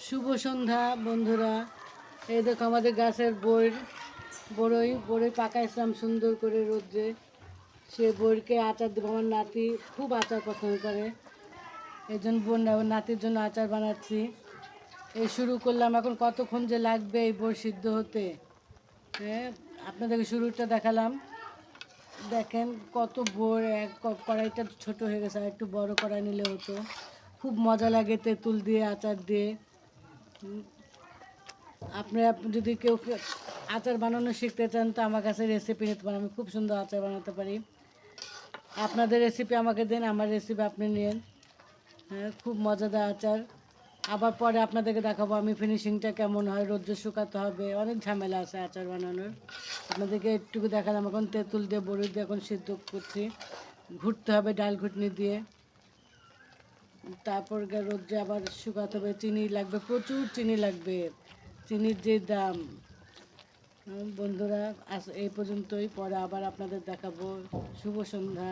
শুভ সন্ধ্যা বন্ধুরা। এই দেখো আমাদের গাছের বড়ই পাকাইছিলাম সুন্দর করে রোদ্রে। সে বইকে আচার দেবো। আমার নাতি খুব আচার পছন্দ করে, এই জন্য নাতির জন্য আচার বানাচ্ছি। এই শুরু করলাম, এখন কতক্ষণ যে লাগবে এই বই সিদ্ধ হতে। হ্যাঁ, আপনাদেরকে শুরুটা দেখালাম। দেখেন কত কড়াইটা ছোট হয়ে গেছে, আর একটু বড় কড়াই নিলে হতো। খুব মজা লাগে তেঁতুল দিয়ে আচার দিয়ে। আপনারা যদি কেউ আচার বানানো শিখতে চান তো আমার কাছে রেসিপি নিতে পারেন। আমি খুব সুন্দর আচার বানাতে পারি। আপনাদের রেসিপি আমাকে দিন, আমার রেসিপি আপনি নিন। হ্যাঁ, খুব মজাদার আচার। আবার পরে আপনাদেরকে দেখাবো আমি ফিনিশিংটা কেমন হয়। রোদ্রে শুকাতে হবে, অনেক ঝামেলা আছে আচার বানানোর। আপনাদেরকে একটুকু দেখালাম। এখন তেঁতুল দিয়ে বড়ি দিয়ে এখন সিদ্ধ করছি। ঘুরতে হবে ডাল ঘুটনি দিয়ে। তারপর রোদ্রে আবার শুকাতে হবে। চিনি লাগবে, প্রচুর চিনি লাগবে। চিনির যে দাম। বন্ধুরা আজ এই পর্যন্তই, পরে আবার আপনাদের দেখাবো। শুভ সন্ধ্যা।